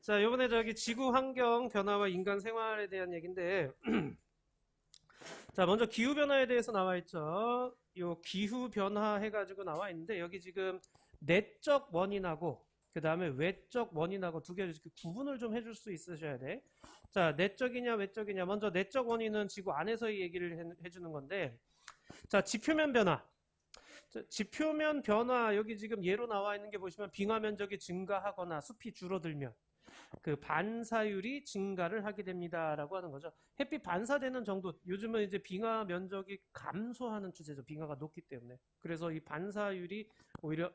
자, 요번에 저기 지구 환경 변화와 인간 생활에 대한 얘기인데, 자, 먼저 기후 변화에 대해서 나와 있죠. 요 기후 변화 해가지고 나와 있는데, 여기 지금 내적 원인하고, 그 다음에 외적 원인하고 두 개 이렇게 구분을 좀 해줄 수 있으셔야 돼. 자, 내적이냐, 외적이냐. 먼저 내적 원인은 지구 안에서의 얘기를 해주는 건데, 자, 지표면 변화. 자, 지표면 변화, 여기 지금 예로 나와 있는 게 보시면 빙하 면적이 증가하거나 숲이 줄어들면, 그 반사율이 증가를 하게 됩니다라고 하는 거죠. 햇빛 반사되는 정도, 요즘은 이제 빙하 면적이 감소하는 추세죠. 빙하가 높기 때문에. 그래서 이 반사율이 오히려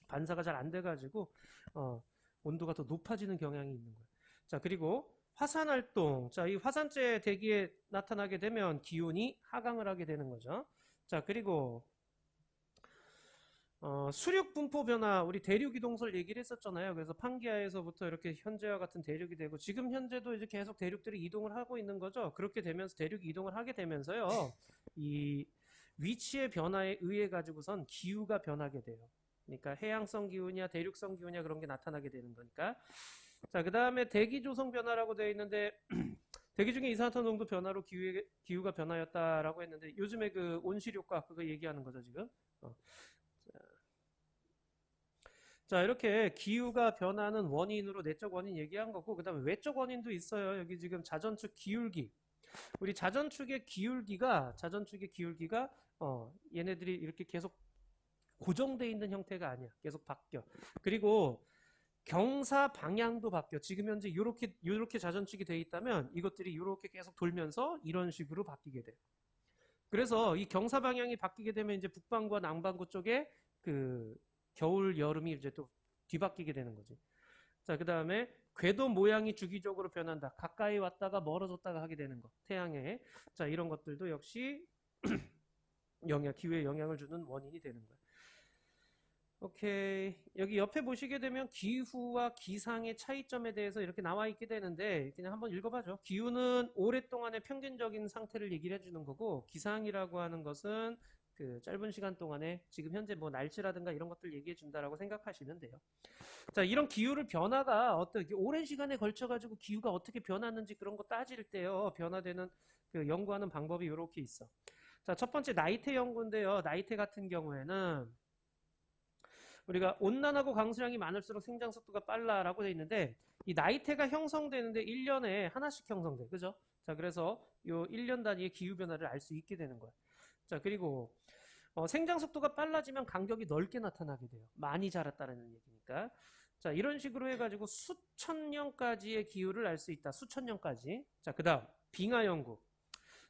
반사가 잘 안 돼가지고 온도가 더 높아지는 경향이 있는 거예요. 자, 그리고 화산 활동. 자, 이 화산재 대기에 나타나게 되면 기온이 하강을 하게 되는 거죠. 자, 그리고 수륙 분포 변화, 우리 대륙 이동설 얘기를 했었잖아요. 그래서 판기아에서부터 이렇게 현재와 같은 대륙이 되고, 지금 현재도 이제 계속 대륙들이 이동을 하고 있는 거죠. 그렇게 되면서 대륙 이동을 하게 되면서요, 이 위치의 변화에 의해 가지고선 기후가 변하게 돼요. 그러니까 해양성 기후냐, 대륙성 기후냐 그런 게 나타나게 되는 거니까. 자, 그 다음에 대기 조성 변화라고 되어 있는데, 대기 중에 이산화탄소 농도 변화로 기후가 변화였다라고 했는데, 요즘에 그 온실효과 그거 얘기하는 거죠, 지금. 어. 자, 이렇게 기후가 변하는 원인으로 내적 원인 얘기한 거고, 그 다음에 외적 원인도 있어요. 여기 지금 자전축 기울기. 우리 자전축의 기울기가, 얘네들이 이렇게 계속 고정돼 있는 형태가 아니야. 계속 바뀌어. 그리고 경사 방향도 바뀌어. 지금 현재 요렇게 자전축이 돼 있다면 이것들이 요렇게 계속 돌면서 이런 식으로 바뀌게 돼. 그래서 이 경사 방향이 바뀌게 되면 이제 북반구와 남반구 쪽에 그 겨울, 여름이 이제 또 뒤바뀌게 되는 거지. 자, 그 다음에 궤도 모양이 주기적으로 변한다. 가까이 왔다가 멀어졌다가 하게 되는 거. 태양에. 자, 이런 것들도 역시 기후에 영향을 주는 원인이 되는 거야. 오케이. 여기 옆에 보시게 되면 기후와 기상의 차이점에 대해서 이렇게 나와 있게 되는데, 그냥 한번 읽어봐줘. 기후는 오랫동안의 평균적인 상태를 얘기를 해주는 거고, 기상이라고 하는 것은 그 짧은 시간 동안에 지금 현재 뭐 날씨라든가 이런 것들 얘기해 준다라고 생각하시면 돼요. 자, 이런 기후를 변화가 어떻게 오랜 시간에 걸쳐 가지고 기후가 어떻게 변하는지 그런 거 따질 때요. 변화되는 그 연구하는 방법이 이렇게 있어. 자, 첫 번째 나이테 연구인데요. 나이테 같은 경우에는 우리가 온난하고 강수량이 많을수록 생장 속도가 빨라라고 돼 있는데, 이 나이테가 형성되는데 1년에 하나씩 형성돼. 그죠? 자, 그래서 요 1년 단위의 기후 변화를 알 수 있게 되는 거야. 자, 그리고 생장 속도가 빨라지면 간격이 넓게 나타나게 돼요. 많이 자랐다는 얘기니까. 자, 이런 식으로 해가지고 수천 년까지의 기후를 알 수 있다. 수천 년까지. 자, 그 다음 빙하 연구.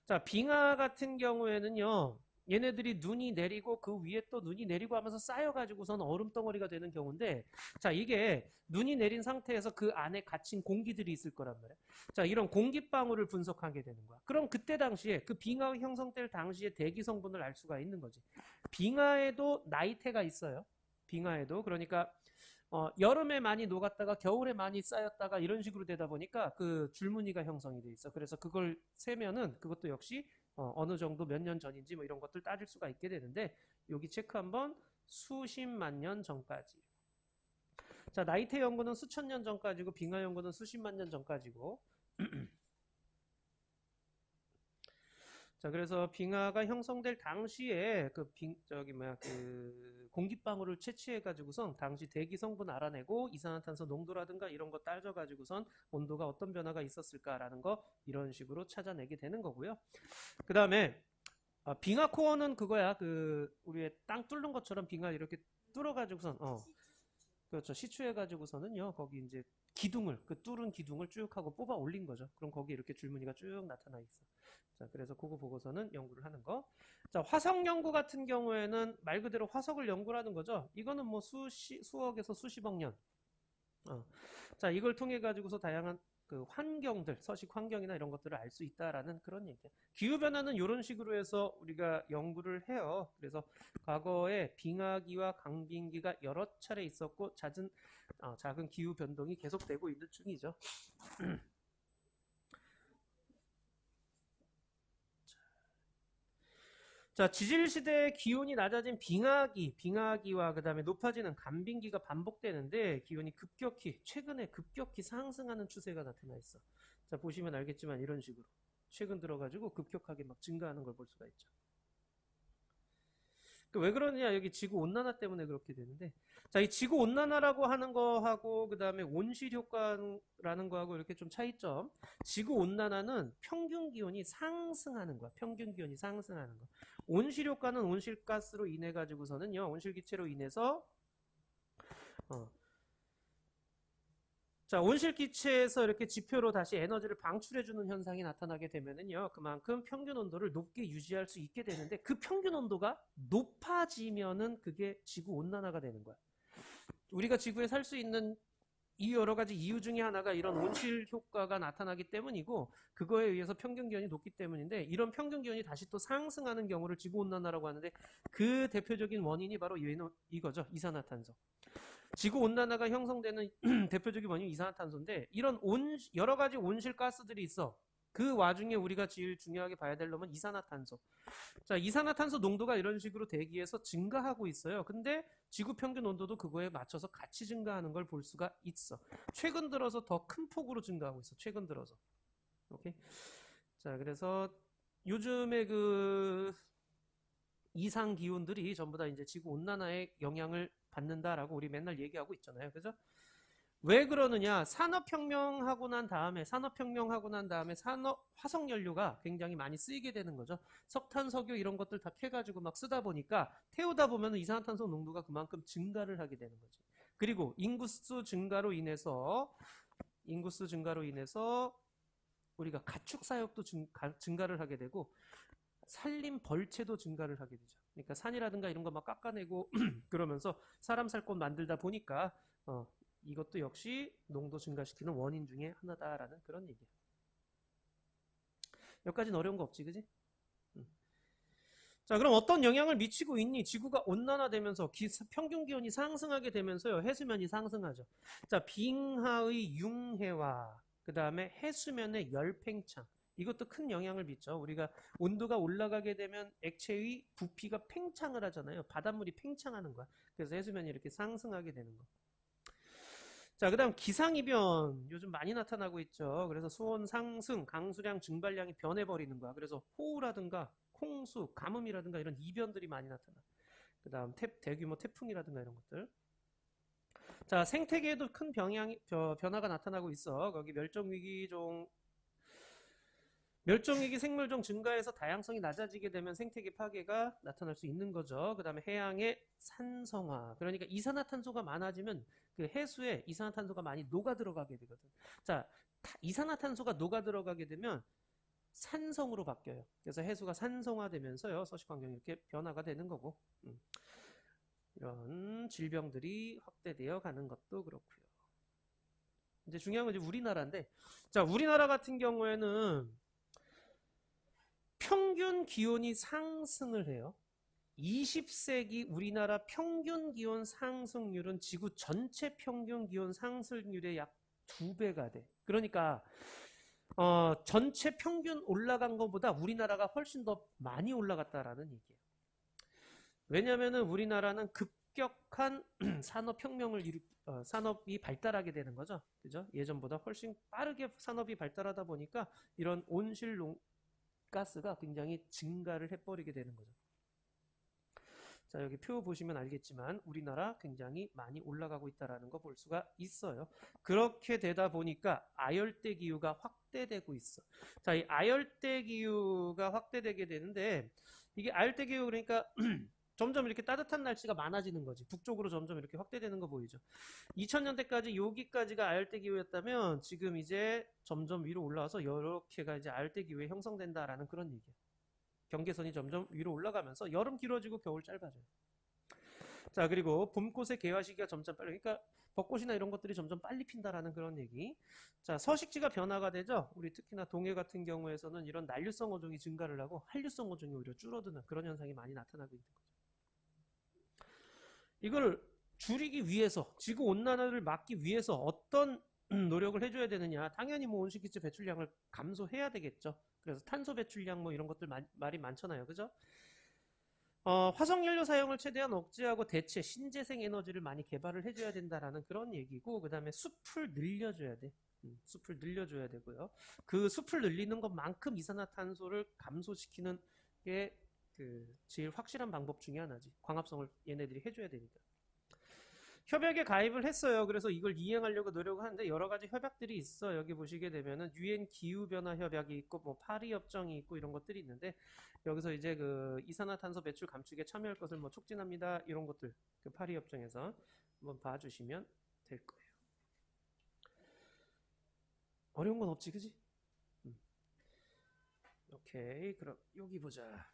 자, 빙하 같은 경우에는요, 얘네들이 눈이 내리고 그 위에 또 눈이 내리고 하면서 쌓여가지고선 얼음 덩어리가 되는 경우인데, 자, 이게 눈이 내린 상태에서 그 안에 갇힌 공기들이 있을 거란 말이야. 자, 이런 공기방울을 분석하게 되는 거야. 그럼 그때 당시에 그 빙하 형성될 당시에 대기 성분을 알 수가 있는 거지. 빙하에도 나이테가 있어요. 빙하에도. 그러니까 여름에 많이 녹았다가 겨울에 많이 쌓였다가 이런 식으로 되다 보니까 그 줄무늬가 형성이 돼 있어. 그래서 그걸 세면은 그것도 역시 느 정도 몇 년 전인지 뭐 이런 것들 따질 수가 있게 되는데, 여기 체크 한번 수십만 년 전까지. 자, 나이테 연구는 수천 년 전까지고 빙하 연구는 수십만 년 전까지고. 자, 그래서 빙하가 형성될 당시에 그 공기방울을 채취해 가지고선 당시 대기 성분 알아내고 이산화탄소 농도라든가 이런 거 따져 가지고선 온도가 어떤 변화가 있었을까라는 거 이런 식으로 찾아내게 되는 거고요. 그다음에 빙하 코어는 그거야. 그 우리의 땅 뚫는 것처럼 빙하 이렇게 뚫어 가지고선 그렇죠. 시추해가지고서는요, 거기 이제 그 뚫은 기둥을 쭉 하고 뽑아 올린 거죠. 그럼 거기 이렇게 줄무늬가 쭉 나타나 있어. 자, 그래서 그거 보고서는 연구를 하는 거. 자, 화석 연구 같은 경우에는 말 그대로 화석을 연구를 하는 거죠. 이거는 뭐 수억에서 수십억 년. 어. 자, 이걸 통해 가지고서 다양한 그 환경들, 서식 환경이나 이런 것들을 알 수 있다라는 그런 얘기야. 기후 변화는 이런 식으로 해서 우리가 연구를 해요. 그래서 과거에 빙하기와 강빙기가 여러 차례 있었고 작은 기후 변동이 계속되고 있는 중이죠. 자, 지질시대의 기온이 낮아진 빙하기와 그 다음에 높아지는 간빙기가 반복되는데 기온이 최근에 급격히 상승하는 추세가 나타나 있어. 자, 보시면 알겠지만 이런 식으로 최근 들어가지고 급격하게 막 증가하는 걸 볼 수가 있죠. 왜 그러느냐, 여기 지구온난화 때문에 그렇게 되는데, 자, 이 지구온난화라고 하는 거하고 그 다음에 온실효과라는 거하고 이렇게 좀 차이점. 지구온난화는 평균 기온이 상승하는 거야. 평균 기온이 상승하는 거. 온실효과는 온실가스로 인해 가지고서는요, 온실기체로 인해서 어, 자, 온실기체에서 이렇게 지표로 다시 에너지를 방출해주는 현상이 나타나게 되면은요, 그만큼 평균 온도를 높게 유지할 수 있게 되는데, 그 평균 온도가 높아지면은 그게 지구 온난화가 되는 거야. 우리가 지구에 살 수 있는 이 여러 가지 이유 중에 하나가 이런 온실 효과가 나타나기 때문이고, 그거에 의해서 평균 기온이 높기 때문인데, 이런 평균 기온이 다시 또 상승하는 경우를 지구 온난화라고 하는데, 그 대표적인 원인이 바로 이거죠. 이산화탄소. 지구온난화가 형성되는 대표적인 원인이 이산화탄소인데, 이런 여러 가지 온실가스들이 있어. 그 와중에 우리가 제일 중요하게 봐야 될 놈은 이산화탄소. 자, 이산화탄소 농도가 이런 식으로 대기에서 증가하고 있어요. 근데 지구 평균 온도도 그거에 맞춰서 같이 증가하는 걸 볼 수가 있어. 최근 들어서 더 큰 폭으로 증가하고 있어. 최근 들어서. 오케이. 자, 그래서 요즘에 그 이상 기온들이 전부 다 이제 지구 온난화의 영향을 받는다라고 우리 맨날 얘기하고 있잖아요. 그죠? 왜 그러느냐? 산업혁명하고 난 다음에 화석 연료가 굉장히 많이 쓰이게 되는 거죠. 석탄, 석유 이런 것들 다 캐가지고 막 쓰다 보니까 태우다 보면 이산화탄소 농도가 그만큼 증가를 하게 되는 거지. 그리고 인구수 증가로 인해서 우리가 가축 사육도 증가를 하게 되고 산림 벌채도 증가를 하게 되죠. 그러니까 산이라든가 이런 거 막 깎아내고 그러면서 사람 살 곳 만들다 보니까 이것도 역시 농도 증가시키는 원인 중에 하나다라는 그런 얘기야. 여기까지는 어려운 거 없지, 그지? 자, 그럼 어떤 영향을 미치고 있니? 지구가 온난화되면서 평균 기온이 상승하게 되면서요, 해수면이 상승하죠. 자, 빙하의 융해와 그 다음에 해수면의 열팽창. 이것도 큰 영향을 미쳐. 우리가 온도가 올라가게 되면 액체의 부피가 팽창을 하잖아요. 바닷물이 팽창하는 거야. 그래서 해수면이 이렇게 상승하게 되는 거. 자, 그 다음 기상이변 요즘 많이 나타나고 있죠. 그래서 수온 상승, 강수량 증발량이 변해버리는 거야. 그래서 호우라든가 홍수, 가뭄이라든가 이런 이변들이 많이 나타나. 그 다음 대규모 태풍이라든가 이런 것들. 자, 생태계에도 큰 변화가 나타나고 있어. 거기 멸종위기 생물종 증가해서 다양성이 낮아지게 되면 생태계 파괴가 나타날 수 있는 거죠. 그 다음에 해양의 산성화. 그러니까 이산화탄소가 많아지면 그 해수에 이산화탄소가 많이 녹아 들어가게 되거든. 자, 이산화탄소가 녹아 들어가게 되면 산성으로 바뀌어요. 그래서 해수가 산성화되면서요, 서식 환경이 이렇게 변화가 되는 거고, 이런 질병들이 확대되어 가는 것도 그렇고요. 이제 중요한 건 이제 우리나라인데, 자, 우리나라 같은 경우에는 평균 기온이 상승을 해요. 20세기 우리나라 평균 기온 상승률은 지구 전체 평균 기온 상승률의 약 2배가 돼. 그러니까 전체 평균 올라간 것보다 우리나라가 훨씬 더 많이 올라갔다라는 얘기예요. 왜냐하면 우리나라는 급격한 산업이 발달하게 되는 거죠. 그죠? 예전보다 훨씬 빠르게 산업이 발달하다 보니까 이런 온실가스가 굉장히 증가를 해버리게 되는 거죠. 자, 여기 표 보시면 알겠지만 우리나라 굉장히 많이 올라가고 있다는 거 볼 수가 있어요. 그렇게 되다 보니까 아열대 기후가 확대되고 있어. 자, 이 아열대 기후가 확대되게 되는데 이게 아열대 기후 그러니까 점점 이렇게 따뜻한 날씨가 많아지는 거지. 북쪽으로 점점 이렇게 확대되는 거 보이죠. 2000년대까지 여기까지가 아열대 기후였다면 지금 이제 점점 위로 올라와서 이렇게가 이제 아열대 기후에 형성된다라는 그런 얘기야. 경계선이 점점 위로 올라가면서 여름 길어지고 겨울 짧아져요. 자, 그리고 봄꽃의 개화 시기가 점점 빨리, 그러니까 벚꽃이나 이런 것들이 점점 빨리 핀다라는 그런 얘기. 자, 서식지가 변화가 되죠. 우리 특히나 동해 같은 경우에서는 이런 난류성 어종이 증가를 하고 한류성 어종이 오히려 줄어드는 그런 현상이 많이 나타나고 있는 거죠. 이걸 줄이기 위해서, 지구 온난화를 막기 위해서 어떤 노력을 해줘야 되느냐? 당연히 뭐 온실기체 배출량을 감소해야 되겠죠. 그래서 탄소 배출량 뭐 이런 것들 말이 많잖아요, 그죠? 화석연료 사용을 최대한 억제하고 대체 신재생 에너지를 많이 개발을 해줘야 된다라는 그런 얘기고, 그 다음에 숲을 늘려줘야 돼. 숲을 늘려줘야 되고요. 그 숲을 늘리는 것만큼 이산화탄소를 감소시키는 게 그 제일 확실한 방법 중에 하나지. 광합성을 얘네들이 해줘야 되니까. 협약에 가입을 했어요. 그래서 이걸 이행하려고 노력을 하는데 여러 가지 협약들이 있어. 여기 보시게 되면은 유엔 기후 변화 협약이 있고 뭐 파리 협정이 있고 이런 것들이 있는데, 여기서 이제 그 이산화탄소 배출 감축에 참여할 것을 뭐 촉진합니다. 이런 것들 그 파리 협정에서 한번 봐주시면 될 거예요. 어려운 건 없지, 그지? 오케이, 그럼 여기 보자.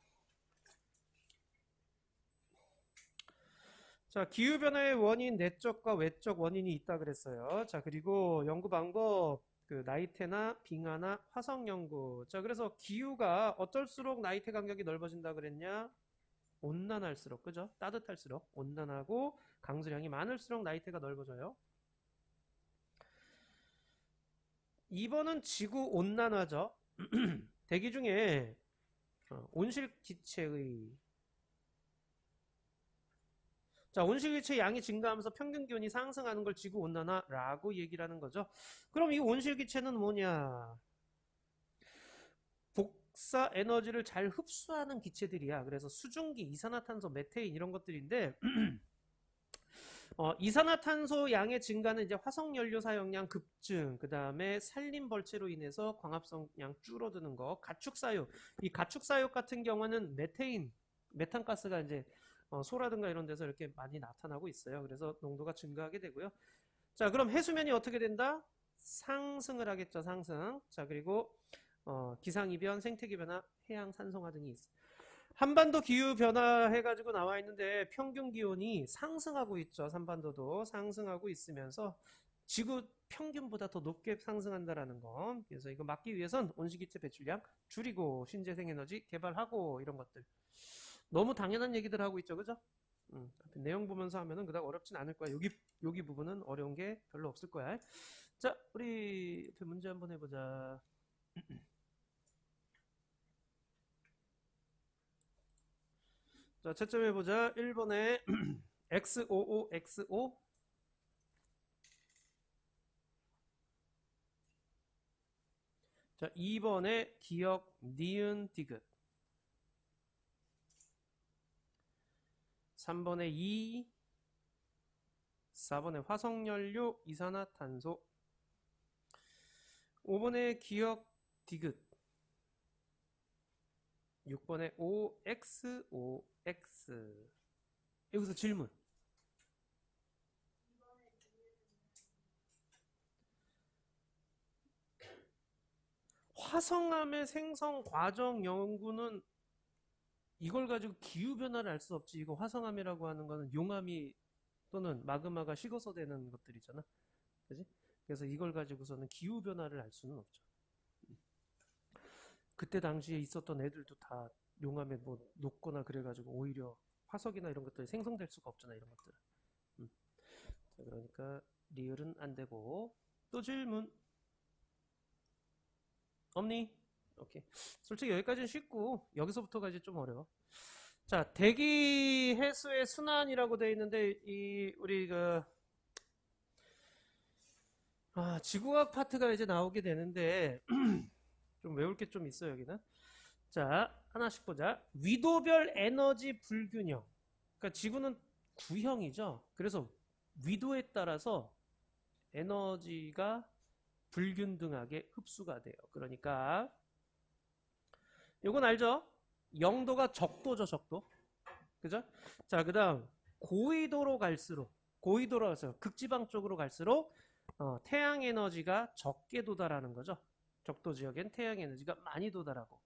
자, 기후변화의 원인 내적과 외적 원인이 있다 그랬어요. 자, 그리고 연구 방법, 그 나이테나 빙하나 화성 연구. 자, 그래서 기후가 어떨수록 나이테 간격이 넓어진다 그랬냐? 온난할수록, 그죠? 따뜻할수록 온난하고 강수량이 많을수록 나이테가 넓어져요. 2번은 지구 온난화죠. 대기 중에 온실기체의, 자, 온실기체 양이 증가하면서 평균 기온이 상승하는 걸 지구 온난화라고 얘기를 하는 거죠. 그럼 이 온실기체는 뭐냐? 복사 에너지를 잘 흡수하는 기체들이야. 그래서 수증기, 이산화탄소, 메테인 이런 것들인데 이산화탄소 양의 증가는 이제 화석연료 사용량 급증, 그 다음에 산림벌채로 인해서 광합성량 줄어드는 거, 가축사육. 이 가축사육 같은 경우는 메테인, 메탄가스가 이제 소라든가 이런 데서 이렇게 많이 나타나고 있어요. 그래서 농도가 증가하게 되고요. 자, 그럼 해수면이 어떻게 된다? 상승을 하겠죠, 상승. 자, 그리고 기상이변, 생태계변화, 해양 산성화 등이 있어. 한반도 기후 변화 해가지고 나와 있는데 평균 기온이 상승하고 있죠. 한반도도 상승하고 있으면서 지구 평균보다 더 높게 상승한다라는 거. 그래서 이거 막기 위해선 온실기체 배출량 줄이고 신재생 에너지 개발하고 이런 것들. 너무 당연한 얘기들 하고 있죠, 그죠? 내용 보면서 하면은 그닥 어렵진 않을 거야. 여기 부분은 어려운 게 별로 없을 거야. 자, 우리 문제 한번 해보자. 자, 채점해보자. 1번에 X55X5. 자, 2번에 기억, 니은, 디귿. 3번에 2. 4번에 화석연료, 이산화탄소. 5번에 기억, 디귿. 6번에 OXOX. 여기서 질문. 화성암의 생성 과정 연구는 이걸 가지고 기후변화를 알 수 없지. 이거 화성암이라고 하는 거는 용암이 또는 마그마가 식어서 되는 것들이잖아. 그지? 그래서 이걸 가지고서는 기후변화를 알 수는 없죠. 그때 당시에 있었던 애들도 다 용암에 뭐 녹거나 그래가지고 오히려 화석이나 이런 것들이 생성될 수가 없잖아, 이런 것들. 자, 그러니까 리을은 안 되고. 또 질문 없니? 오케이. 솔직히 여기까지는 쉽고 여기서부터가 이제 좀 어려워. 자, 대기 해수의 순환이라고 되어 있는데 이 우리 그 지구과학 파트가 이제 나오게 되는데 좀 외울 게 좀 있어 여기는. 자, 하나씩 보자. 위도별 에너지 불균형. 그러니까 지구는 구형이죠. 그래서 위도에 따라서 에너지가 불균등하게 흡수가 돼요. 그러니까 이건 알죠? 0도가 적도죠, 적도. 그죠? 자, 그 다음 고위도로 갈수록 극지방 쪽으로 갈수록 태양 에너지가 적게 도달하는 거죠. 적도 지역엔 태양 에너지가 많이 도달하고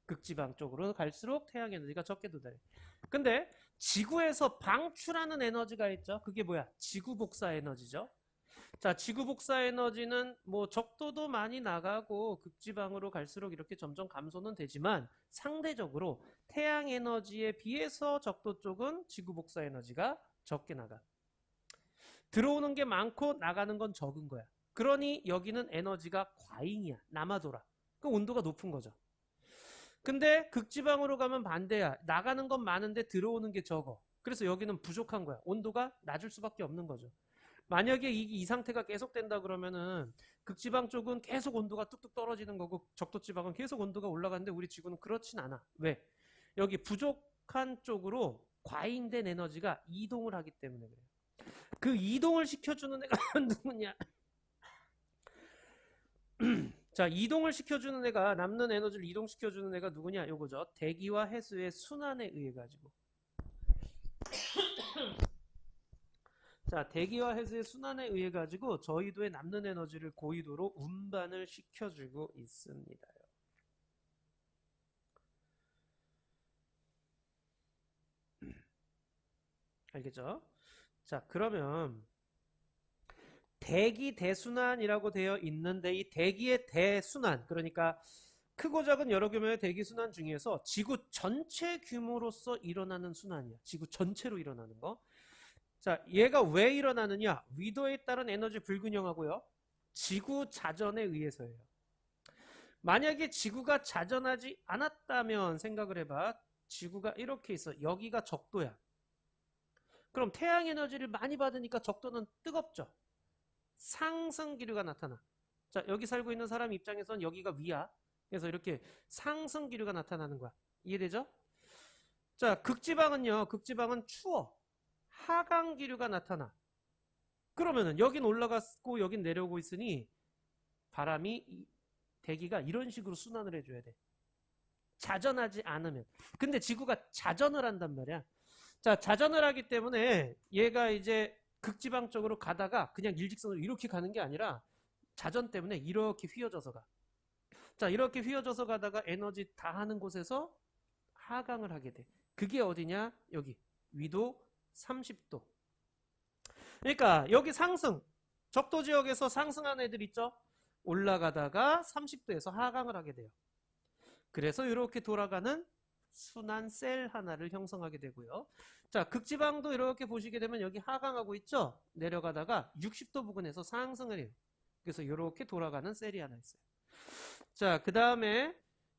극지방 쪽으로 갈수록 태양 에너지가 적게 도달해. 근데 지구에서 방출하는 에너지가 있죠. 그게 뭐야? 지구 복사 에너지죠. 자, 지구 복사 에너지는 뭐 적도도 많이 나가고 극지방으로 갈수록 이렇게 점점 감소는 되지만 상대적으로 태양 에너지에 비해서 적도 쪽은 지구 복사 에너지가 적게 나가. 들어오는 게 많고 나가는 건 적은 거야. 그러니 여기는 에너지가 과잉이야. 남아돌아. 그 온도가 높은 거죠. 근데 극지방으로 가면 반대야. 나가는 건 많은데 들어오는 게 적어. 그래서 여기는 부족한 거야. 온도가 낮을 수밖에 없는 거죠. 만약에 이 상태가 계속된다 그러면은 극지방 쪽은 계속 온도가 뚝뚝 떨어지는 거고 적도지방은 계속 온도가 올라가는데 우리 지구는 그렇진 않아. 왜? 여기 부족한 쪽으로 과잉된 에너지가 이동을 하기 때문에 그래요. 그 이동을 시켜주는 애가 누구냐? 자, 이동을 시켜주는 애가 남는 에너지를 이동시켜주는 애가 누구냐? 요거죠. 대기와 해수의 순환에 의해 가지고. 자, 대기와 해수의 순환에 의해 가지고 저희도의 남는 에너지를 고緯도로 운반을 시켜주고 있습니다. 알겠죠? 자, 그러면 대기 대순환이라고 되어 있는데 이 대기의 대순환, 그러니까 크고 작은 여러 규모의 대기 순환 중에서 지구 전체 규모로서 일어나는 순환이야. 지구 전체로 일어나는 거. 자, 얘가 왜 일어나느냐? 위도에 따른 에너지 불균형하고요. 지구 자전에 의해서예요. 만약에 지구가 자전하지 않았다면 생각을 해봐. 지구가 이렇게 있어. 여기가 적도야. 그럼 태양 에너지를 많이 받으니까 적도는 뜨겁죠. 상승 기류가 나타나. 자, 여기 살고 있는 사람 입장에선 여기가 위야. 그래서 이렇게 상승 기류가 나타나는 거야. 이해되죠? 자, 극지방은요. 극지방은 추워. 하강 기류가 나타나. 그러면은 여긴 올라갔고 여긴 내려오고 있으니 바람이 대기가 이런 식으로 순환을 해줘야 돼. 자전하지 않으면. 근데 지구가 자전을 한단 말이야. 자, 자전을 하기 때문에 얘가 이제 극지방 쪽으로 가다가 그냥 일직선으로 이렇게 가는 게 아니라 자전 때문에 이렇게 휘어져서 가. 자, 이렇게 휘어져서 가다가 에너지 다 하는 곳에서 하강을 하게 돼. 그게 어디냐? 여기 위도 30도. 그러니까 여기 상승, 적도 지역에서 상승한 애들 있죠? 올라가다가 30도에서 하강을 하게 돼요. 그래서 이렇게 돌아가는 순환 셀 하나를 형성하게 되고요. 자, 극지방도 이렇게 보시게 되면 여기 하강하고 있죠? 내려가다가 60도 부근에서 상승을 해요. 그래서 이렇게 돌아가는 셀이 하나 있어요. 자, 그 다음에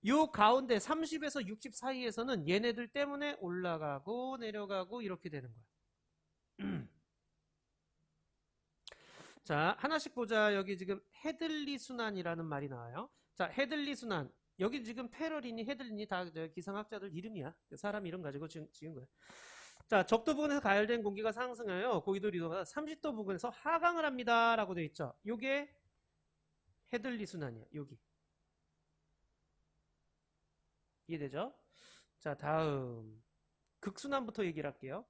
요 가운데 30에서 60 사이에서는 얘네들 때문에 올라가고 내려가고 이렇게 되는 거야. 자, 하나씩 보자. 여기 지금 헤들리 순환이라는 말이 나와요. 자, 헤들리 순환. 여기 지금 패럴이니 헤들리니 다 기상학자들 이름이야. 사람 이름 가지고 지은 거야. 자, 적도 부근에서 가열된 공기가 상승하여 고緯도 리도가 30도 부근에서 하강을 합니다. 라고 되어 있죠. 요게 헤들리 순환이야. 여기. 이해되죠? 자, 다음. 극순환부터 얘기를 할게요.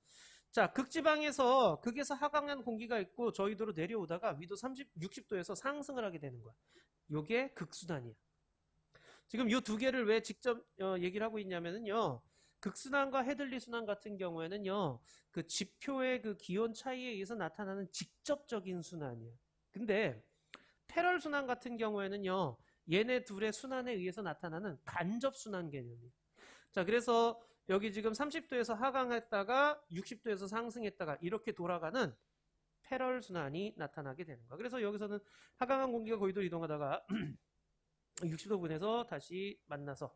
자, 극지방에서 극에서 하강한 공기가 있고 저희도로 내려오다가 위도 60도에서 상승을 하게 되는 거야. 요게 극순환이야. 지금 요 두 개를 왜 직접 얘기를 하고 있냐면요. 극순환과 헤들리 순환 같은 경우에는요. 그 지표의 그 기온 차이에 의해서 나타나는 직접적인 순환이야. 근데 패럴 순환 같은 경우에는요. 얘네 둘의 순환에 의해서 나타나는 간접 순환 개념이에요. 자, 그래서 여기 지금 30도에서 하강했다가 60도에서 상승했다가 이렇게 돌아가는 패럴 순환이 나타나게 되는 거야. 그래서 여기서는 하강한 공기가 고緯도 이동하다가 60도 분에서 다시 만나서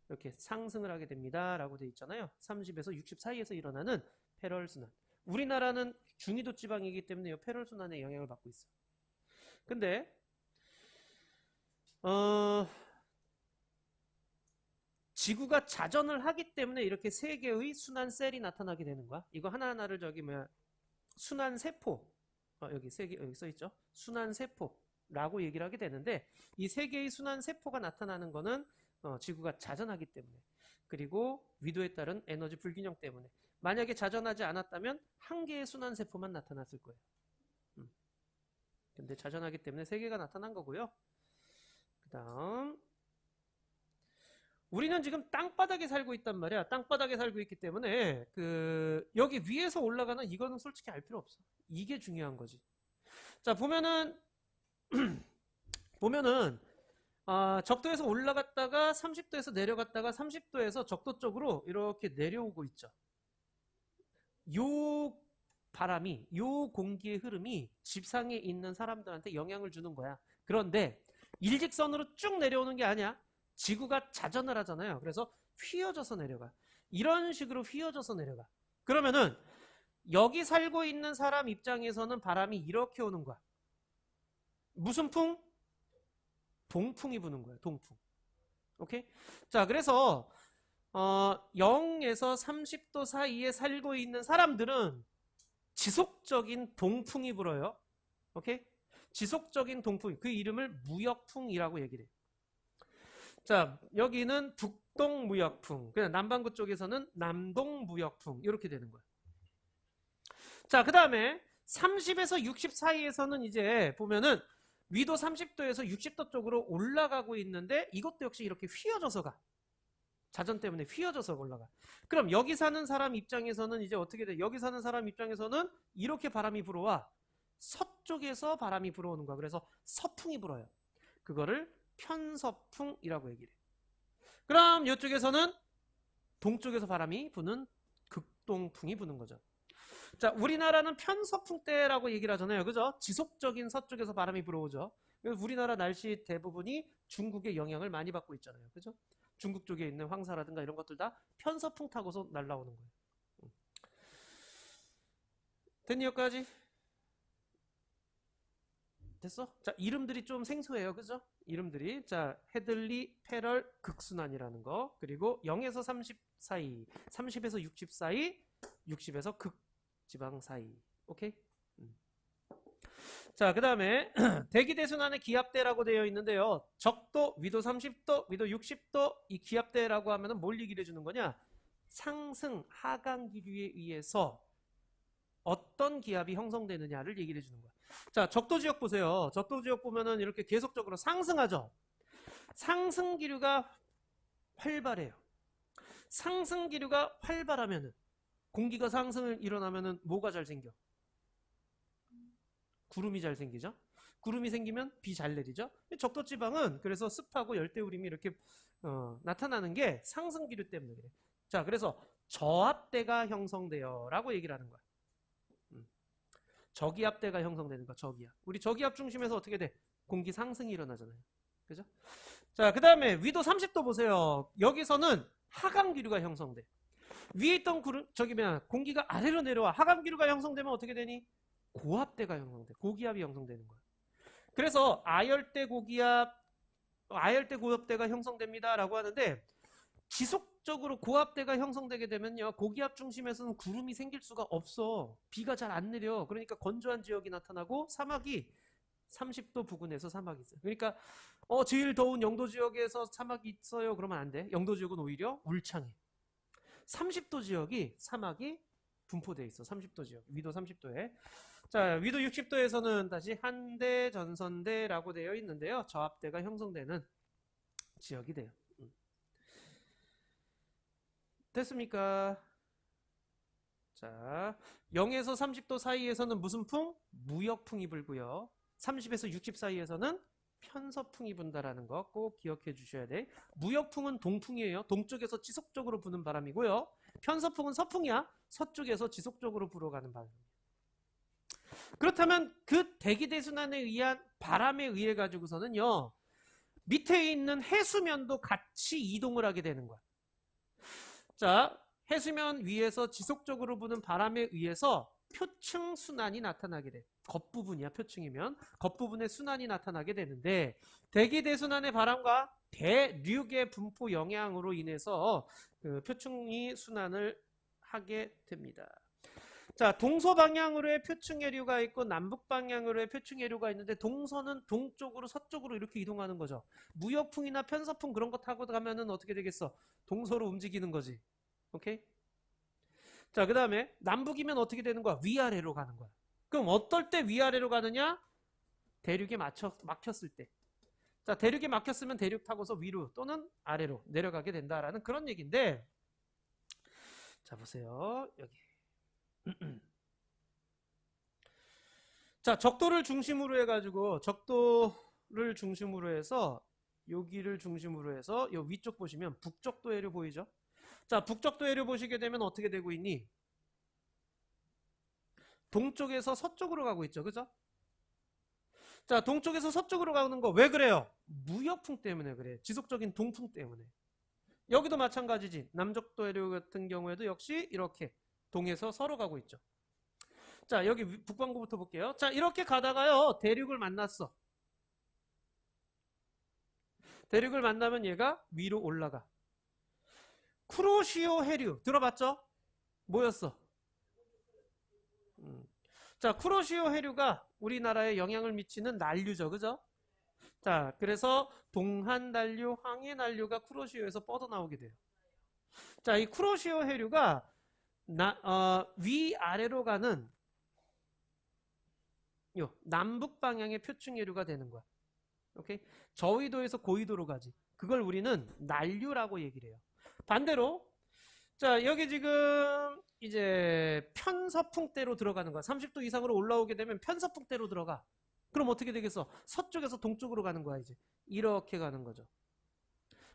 이렇게 상승을 하게 됩니다. 라고 되어 있잖아요. 30에서 60 사이에서 일어나는 패럴 순환. 우리나라는 중위도 지방이기 때문에 이 패럴 순환에 영향을 받고 있어. 근데 지구가 자전을 하기 때문에 이렇게 세 개의 순환 셀이 나타나게 되는 거야. 이거 하나하나를 순환 세포. 여기 세 개 여기 써 있죠. 순환 세포라고 얘기를 하게 되는데 이 세 개의 순환 세포가 나타나는 거는 지구가 자전하기 때문에 그리고 위도에 따른 에너지 불균형 때문에 만약에 자전하지 않았다면 한 개의 순환 세포만 나타났을 거예요. 근데 자전하기 때문에 세 개가 나타난 거고요. 그다음 우리는 지금 땅바닥에 살고 있단 말이야. 땅바닥에 살고 있기 때문에 여기 위에서 올라가는 이거는 솔직히 알 필요 없어. 이게 중요한 거지. 자, 보면은 적도에서 올라갔다가 30도에서 내려갔다가 30도에서 적도 쪽으로 이렇게 내려오고 있죠. 요 바람이 요 공기의 흐름이 지상에 있는 사람들한테 영향을 주는 거야. 그런데 일직선으로 쭉 내려오는 게 아니야. 지구가 자전을 하잖아요. 그래서 휘어져서 내려가. 이런 식으로 휘어져서 내려가. 그러면은 여기 살고 있는 사람 입장에서는 바람이 이렇게 오는 거야. 무슨 풍? 동풍이 부는 거야. 동풍. 오케이? 자, 그래서 0에서 30도 사이에 살고 있는 사람들은 지속적인 동풍이 불어요. 오케이? 지속적인 동풍. 그 이름을 무역풍이라고 얘기를 해요. 자, 여기는 북동무역풍. 그냥 남반구 쪽에서는 남동무역풍. 이렇게 되는 거야. 자, 그 다음에 30에서 60 사이에서는 이제 보면은 위도 30도에서 60도 쪽으로 올라가고 있는데 이것도 역시 이렇게 휘어져서 가. 자전 때문에 휘어져서 올라가. 그럼 여기 사는 사람 입장에서는 이제 어떻게 돼? 여기 사는 사람 입장에서는 이렇게 바람이 불어와. 서쪽에서 바람이 불어오는 거야. 그래서 서풍이 불어요. 그거를 편서풍이라고 얘기를 해. 그럼 이쪽에서는 동쪽에서 바람이 부는 극동풍이 부는 거죠. 자, 우리나라는 편서풍 때라고 얘기를 하잖아요. 그죠? 지속적인 서쪽에서 바람이 불어오죠. 우리나라 날씨 대부분이 중국의 영향을 많이 받고 있잖아요. 그죠? 중국 쪽에 있는 황사라든가 이런 것들 다 편서풍 타고서 날라오는 거예요. 됐니 여기까지? 됐어? 자, 이름들이 좀 생소해요. 그죠? 이름들이. 자, 헤들리, 페럴, 극순환이라는 거. 그리고 0에서 30 사이, 30에서 60 사이, 60에서 극지방 사이. 오케이? 자, 그 다음에 대기대순환의 기압대라고 되어 있는데요. 적도, 위도 30도, 위도 60도 이 기압대라고 하면 뭘 얘기를 해주는 거냐? 상승, 하강 기류에 의해서 어떤 기압이 형성되느냐를 얘기를 해주는 거야. 자, 적도 지역 보세요. 적도 지역 보면은 이렇게 계속적으로 상승하죠. 상승 기류가 활발해요. 상승 기류가 활발하면은 공기가 상승을 일어나면은 뭐가 잘 생겨? 구름이 잘 생기죠. 구름이 생기면 비 잘 내리죠. 적도 지방은 그래서 습하고 열대우림이 이렇게 나타나는 게 상승 기류 때문에 그래. 자, 그래서 저압대가 형성돼요 라고 얘기를 하는 거야. 저기압대가 형성되는 거야. 저기압. 우리 저기압 중심에서 어떻게 돼? 공기 상승이 일어나잖아요. 그죠? 자, 그 다음에 위도 30도 보세요. 여기서는 하강 기류가 형성돼. 위에 있던 공기가 아래로 내려와. 하강 기류가 형성되면 어떻게 되니? 고압대가 형성돼. 고기압이 형성되는 거야. 그래서 아열대 고기압, 아열대 고압대가 형성됩니다 라고 하는데 지속적으로 고압대가 형성되게 되면요. 고기압 중심에서는 구름이 생길 수가 없어. 비가 잘 안 내려. 그러니까 건조한 지역이 나타나고 사막이 30도 부근에서 사막이 있어요. 그러니까 제일 더운 영도 지역에서 사막이 있어요. 그러면 안 돼. 영도 지역은 오히려 울창해. 30도 지역이 사막이 분포되어 있어. 30도 지역. 위도 30도에. 자, 위도 60도에서는 다시 한대 전선대라고 되어 있는데요. 저압대가 형성되는 지역이 돼요. 됐습니까? 자, 0에서 30도 사이에서는 무슨 풍? 무역풍이 불고요. 30에서 60 사이에서는 편서풍이 분다라는 거 꼭 기억해 주셔야 돼. 무역풍은 동풍이에요. 동쪽에서 지속적으로 부는 바람이고요. 편서풍은 서풍이야. 서쪽에서 지속적으로 불어가는 바람. 그렇다면 그 대기대순환에 의한 바람에 의해 가지고서는요. 밑에 있는 해수면도 같이 이동을 하게 되는 거야. 자, 해수면 위에서 지속적으로 부는 바람에 의해서 표층 순환이 나타나게 돼. 겉부분이야. 표층이면 겉부분에 순환이 나타나게 되는데 대기대순환의 바람과 대륙의 분포 영향으로 인해서 그 표층이 순환을 하게 됩니다. 자, 동서 방향으로의 표층해류가 있고 남북 방향으로의 표층해류가 있는데 동서는 동쪽으로 서쪽으로 이렇게 이동하는 거죠. 무역풍이나 편서풍 그런 거 타고 가면은 어떻게 되겠어? 동서로 움직이는 거지. 오케이? 자, 그 다음에 남북이면 어떻게 되는 거야? 위아래로 가는 거야. 그럼 어떨 때 위아래로 가느냐? 대륙에 막혔을 때. 자, 대륙에 막혔으면 대륙 타고서 위로 또는 아래로 내려가게 된다라는 그런 얘기인데, 자, 보세요. 여기. 자, 적도를 중심으로 해가지고, 적도를 중심으로 해서, 여기를 중심으로 해서, 요 위쪽 보시면 북적도 해류 보이죠? 자, 북적도 해류 보시게 되면 어떻게 되고 있니? 동쪽에서 서쪽으로 가고 있죠. 그죠? 자, 동쪽에서 서쪽으로 가는 거 왜 그래요? 무역풍 때문에 그래. 지속적인 동풍 때문에. 여기도 마찬가지지. 남적도 해류 같은 경우에도 역시 이렇게 동에서 서로 가고 있죠. 자, 여기 북반구부터 볼게요. 자, 이렇게 가다가요, 대륙을 만났어. 대륙을 만나면 얘가 위로 올라가. 쿠로시오 해류 들어봤죠? 뭐였어? 음. 자, 쿠로시오 해류가 우리나라에 영향을 미치는 난류죠, 그죠? 자, 그래서 동한 난류, 항해 난류가 쿠로시오에서 뻗어나오게 돼요. 자, 이 쿠로시오 해류가 위아래로 가는 요 남북 방향의 표층 해류가 되는 거야. 오케이? 저위도에서 고위도로 가지. 그걸 우리는 난류라고 얘기를 해요. 반대로 자, 여기 지금 이제 편서풍대로 들어가는 거야. 30도 이상으로 올라오게 되면 편서풍대로 들어가. 그럼 어떻게 되겠어? 서쪽에서 동쪽으로 가는 거야, 이제. 이렇게 가는 거죠.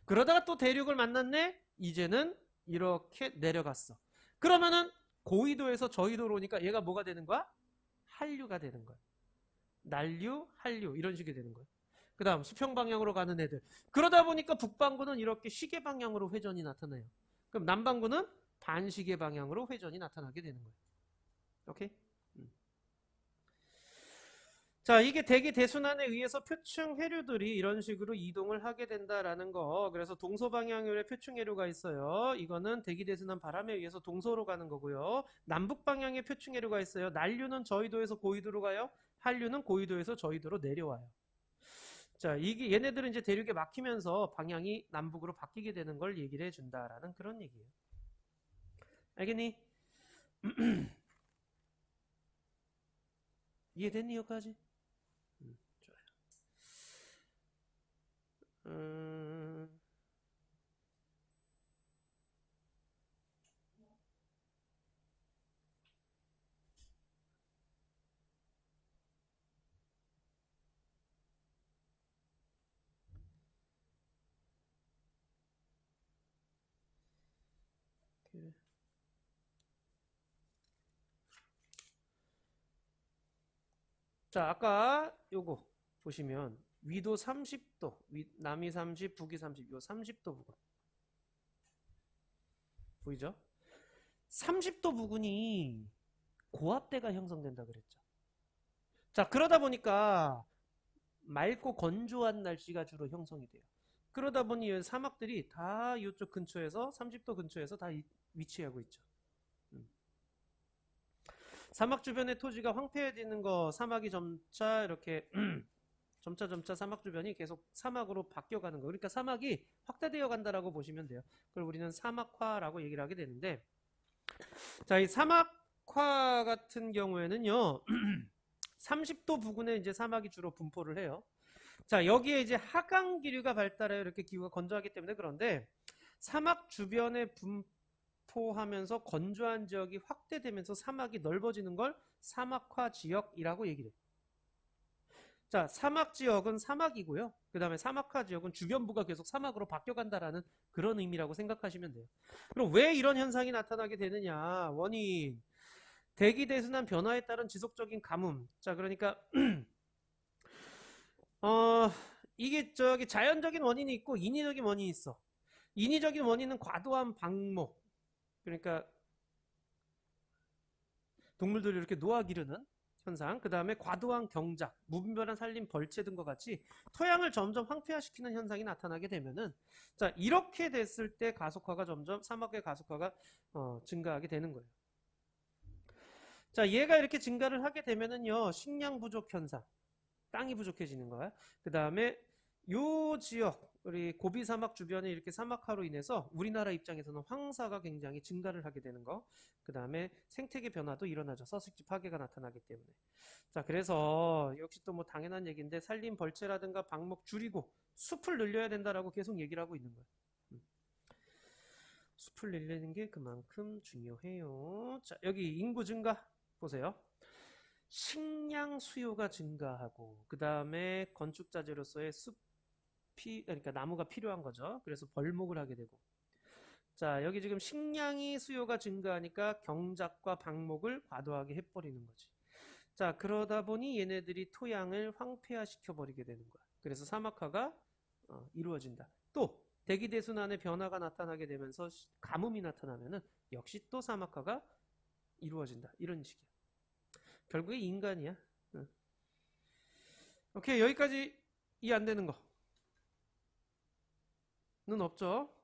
그러다가 또 대륙을 만났네? 이제는 이렇게 내려갔어. 그러면은 고위도에서 저위도로 오니까 얘가 뭐가 되는 거야? 한류가 되는 거야. 난류, 한류 이런 식이 되는 거야. 그 다음 수평 방향으로 가는 애들. 그러다 보니까 북반구는 이렇게 시계 방향으로 회전이 나타나요. 그럼 남반구는 반시계 방향으로 회전이 나타나게 되는 거예요. 오케이? 자, 이게 대기 대순환에 의해서 표층 해류들이 이런 식으로 이동을 하게 된다라는 거. 그래서 동서방향의 표층 해류가 있어요. 이거는 대기 대순환 바람에 의해서 동서로 가는 거고요. 남북 방향의 표층 해류가 있어요. 난류는 저위도에서 고위도로 가요. 한류는 고위도에서 저위도로 내려와요. 자, 이게 얘네들은 이제 대륙에 막히면서 방향이 남북으로 바뀌게 되는 걸 얘기를 해준다라는 그런 얘기예요. 알겠니? 이해됐니 여기까지? 좋아요. 음, 그래. 자, 아까 요거 보시면 위도 30도, 남이 30, 북이 30, 요 30도 부근 보이죠? 30도 부근이 고압대가 형성된다 그랬죠. 자, 그러다 보니까 맑고 건조한 날씨가 주로 형성이 돼요. 그러다 보니 이 사막들이 다 이쪽 근처에서 30도 근처에서 다 위치하고 있죠. 음. 사막 주변의 토지가 황폐해지는 거, 사막이 점차 이렇게 점차 사막 주변이 계속 사막으로 바뀌어가는 거. 그러니까 사막이 확대되어 간다라고 보시면 돼요. 그걸 우리는 사막화라고 얘기를 하게 되는데, 자, 이 사막화 같은 경우에는요, 30도 부근에 이제 사막이 주로 분포를 해요. 자, 여기에 이제 하강 기류가 발달해요. 이렇게 기후가 건조하기 때문에. 그런데 사막 주변에 분포하면서 건조한 지역이 확대되면서 사막이 넓어지는 걸 사막화 지역이라고 얘기를 해요. 자, 사막 지역은 사막이고요. 그 다음에 사막화 지역은 주변부가 계속 사막으로 바뀌어간다라는 그런 의미라고 생각하시면 돼요. 그럼 왜 이런 현상이 나타나게 되느냐? 원인, 대기 대순환 변화에 따른 지속적인 가뭄. 자, 그러니까 어, 이게 저기 자연적인 원인이 있고 인위적인 원인이 있어. 인위적인 원인은 과도한 방목. 그러니까 동물들이 이렇게 노아 기르는 현상. 그 다음에 과도한 경작, 무분별한 산림, 벌채 등과 같이 토양을 점점 황폐화시키는 현상이 나타나게 되면은 자, 이렇게 됐을 때 가속화가 점점 사막의 가속화가 증가하게 되는 거예요. 자, 얘가 이렇게 증가를 하게 되면은요, 식량 부족 현상. 땅이 부족해지는 거야. 그 다음에 요 지역 우리 고비 사막 주변에 이렇게 사막화로 인해서 우리나라 입장에서는 황사가 굉장히 증가를 하게 되는 거. 그 다음에 생태계 변화도 일어나죠. 서식지 파괴가 나타나기 때문에. 자, 그래서 역시 또 뭐 당연한 얘기인데 산림 벌채라든가 방목 줄이고 숲을 늘려야 된다라고 계속 얘기를 하고 있는 거예요. 숲을 늘리는 게 그만큼 중요해요. 자, 여기 인구 증가 보세요. 식량 수요가 증가하고 그 다음에 건축 자재로서의 숲이 그러니까 나무가 필요한 거죠. 그래서 벌목을 하게 되고 자 여기 지금 식량이 수요가 증가하니까 경작과 방목을 과도하게 해버리는 거지. 자, 그러다 보니 얘네들이 토양을 황폐화시켜 버리게 되는 거야. 그래서 사막화가 이루어진다. 또 대기대순환의 변화가 나타나게 되면서 가뭄이 나타나면은 역시 또 사막화가 이루어진다. 이런 식이야. 결국에 인간이야. 응. 오케이, 여기까지 이해 안 되는 거는 없죠.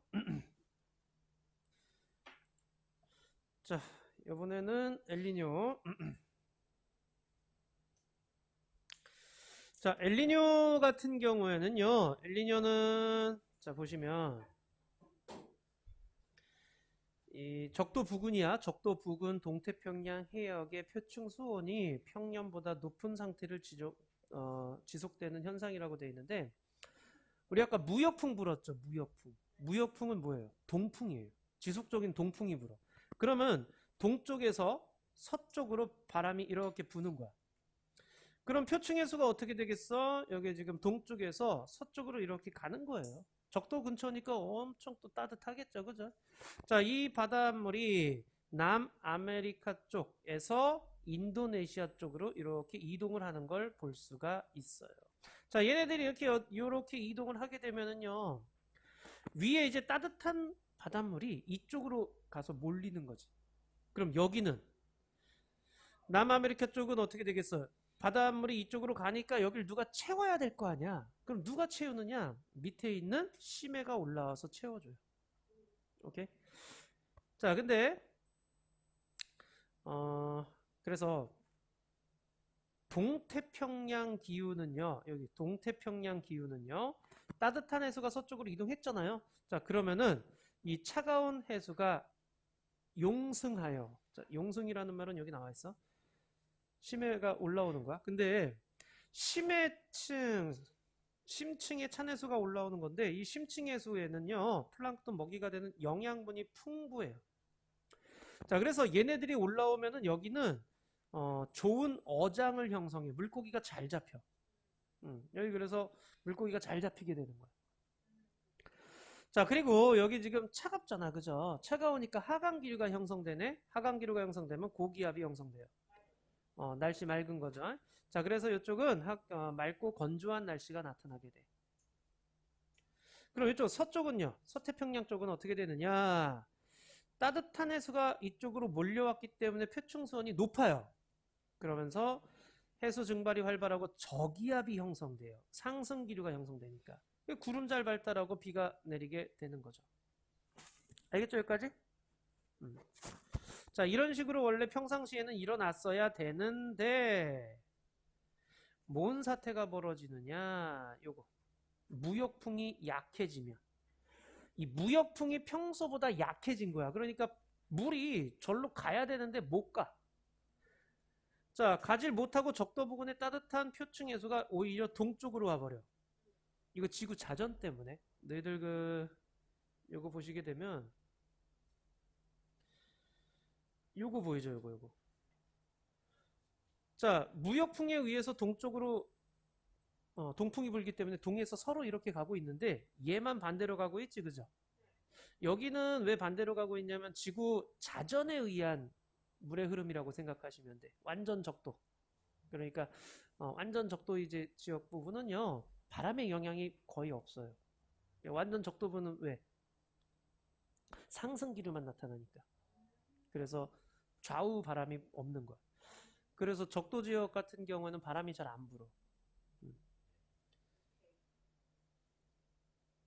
자, 이번에는 엘니뇨. 자, 엘니뇨 같은 경우에는요. 엘니뇨는 자 보시면 이 적도 부근이야. 적도 부근 동태평양 해역의 표층 수온이 평년보다 높은 상태를 지속되는 현상이라고 되어 있는데, 우리 아까 무역풍 불었죠. 무역풍. 무역풍은 뭐예요? 동풍이에요. 지속적인 동풍이 불어. 그러면 동쪽에서 서쪽으로 바람이 이렇게 부는 거야. 그럼 표층 해수가 어떻게 되겠어? 여기 지금 동쪽에서 서쪽으로 이렇게 가는 거예요. 적도 근처니까 엄청 또 따뜻하겠죠. 그죠? 자, 이 바닷물이 남아메리카 쪽에서 인도네시아 쪽으로 이렇게 이동을 하는 걸 볼 수가 있어요. 자, 얘네들이 이렇게 이동을 하게 되면은요. 위에 이제 따뜻한 바닷물이 이쪽으로 가서 몰리는 거지. 그럼 여기는 남아메리카 쪽은 어떻게 되겠어요? 바닷물이 이쪽으로 가니까 여길 누가 채워야 될 거 아니야. 그럼 누가 채우느냐? 밑에 있는 심해가 올라와서 채워줘요. 오케이? 자, 근데 그래서 동태평양 기후는요. 여기 동태평양 기후는요. 따뜻한 해수가 서쪽으로 이동했잖아요. 자, 그러면은 이 차가운 해수가 용승하여. 자, 용승이라는 말은 여기 나와 있어. 심해가 올라오는 거야. 근데 심층에 찬 해수가 올라오는 건데, 이 심층 해수에는요 플랑크톤 먹이가 되는 영양분이 풍부해요. 자, 그래서 얘네들이 올라오면은 여기는 좋은 어장을 형성해. 물고기가 잘 잡혀. 여기 그래서 물고기가 잘 잡히게 되는 거야. 자, 그리고 여기 지금 차갑잖아. 그죠? 차가우니까 하강기류가 형성되네. 하강기류가 형성되면 고기압이 형성돼요. 날씨 맑은 거죠. 자, 그래서 이쪽은 맑고 건조한 날씨가 나타나게 돼. 그럼 이쪽 서쪽은요? 서태평양 쪽은 어떻게 되느냐? 따뜻한 해수가 이쪽으로 몰려왔기 때문에 표층수온이 높아요. 그러면서 해수 증발이 활발하고 저기압이 형성돼요. 상승 기류가 형성되니까. 구름 잘 발달하고 비가 내리게 되는 거죠. 알겠죠, 여기까지? 자, 이런 식으로 원래 평상시에는 일어났어야 되는데 뭔 사태가 벌어지느냐? 요거. 무역풍이 약해지면. 이 무역풍이 평소보다 약해진 거야. 그러니까 물이 절로 가야 되는데 못 가. 자, 가질 못하고 적도 부근의 따뜻한 표층 해수가 오히려 동쪽으로 와버려. 이거 지구 자전 때문에. 너희들 요거 보시게 되면 요거 보이죠? 요거. 자, 무역풍에 의해서 동쪽으로 동풍이 불기 때문에 동에서 서로 이렇게 가고 있는데 얘만 반대로 가고 있지, 그죠? 여기는 왜 반대로 가고 있냐면 지구 자전에 의한 물의 흐름이라고 생각하시면 돼. 완전 적도. 그러니까 완전 적도 이제 지역 부분은요 바람의 영향이 거의 없어요. 완전 적도 부분은 왜? 상승 기류만 나타나니까. 그래서 좌우 바람이 없는 거야. 그래서 적도 지역 같은 경우에는 바람이 잘 안 불어.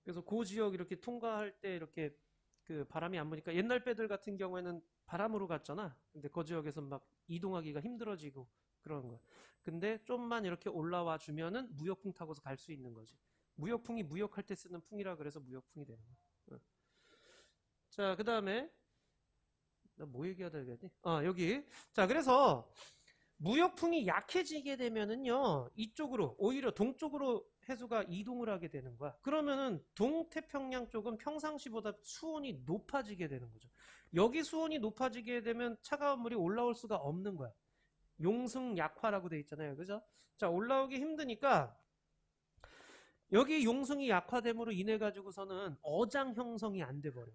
그래서 그 지역 이렇게 통과할 때 이렇게 그 바람이 안 부니까 옛날 배들 같은 경우에는 바람으로 갔잖아. 근데 그 지역에서 막 이동하기가 힘들어지고 그런 거야. 근데 좀만 이렇게 올라와 주면은 무역풍 타고서 갈 수 있는 거지. 무역풍이 무역할 때 쓰는 풍이라 그래서 무역풍이 되는 거야. 자, 그 다음에 나 뭐 얘기하다 얘기하지? 여기. 자, 그래서 무역풍이 약해지게 되면은요 이쪽으로 오히려 동쪽으로 해수가 이동을 하게 되는 거야. 그러면은 동태평양 쪽은 평상시보다 수온이 높아지게 되는 거죠. 여기 수온이 높아지게 되면 차가운 물이 올라올 수가 없는 거야. 용승 약화라고 돼 있잖아요. 그죠? 자, 올라오기 힘드니까 여기 용승이 약화됨으로 인해 가지고서는 어장 형성이 안 돼 버려.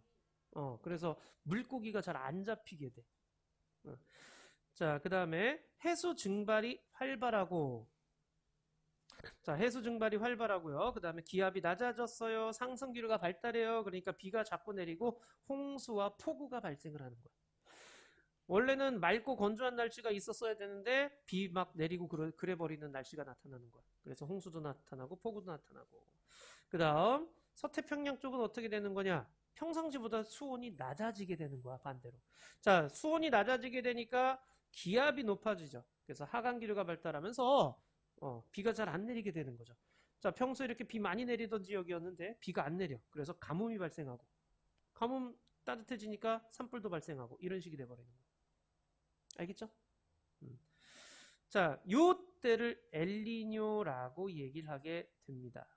그래서 물고기가 잘 안 잡히게 돼. 자, 그 다음에 해수 증발이 활발하고, 자, 해수 증발이 활발하고요. 그 다음에 기압이 낮아졌어요. 상승 기류가 발달해요. 그러니까 비가 자꾸 내리고 홍수와 폭우가 발생을 하는 거예요. 원래는 맑고 건조한 날씨가 있었어야 되는데 비 막 내리고 그래 버리는 날씨가 나타나는 거야. 그래서 홍수도 나타나고 폭우도 나타나고. 그 다음 서태평양 쪽은 어떻게 되는 거냐? 평상시보다 수온이 낮아지게 되는 거야, 반대로. 자, 수온이 낮아지게 되니까 기압이 높아지죠. 그래서 하강 기류가 발달하면서 비가 잘 안 내리게 되는 거죠. 자, 평소에 이렇게 비 많이 내리던 지역이었는데 비가 안 내려. 그래서 가뭄이 발생하고, 가뭄 따뜻해지니까 산불도 발생하고 이런 식이 돼버리는 거예요. 알겠죠? 자, 요 때를 엘니뇨라고 얘기를 하게 됩니다.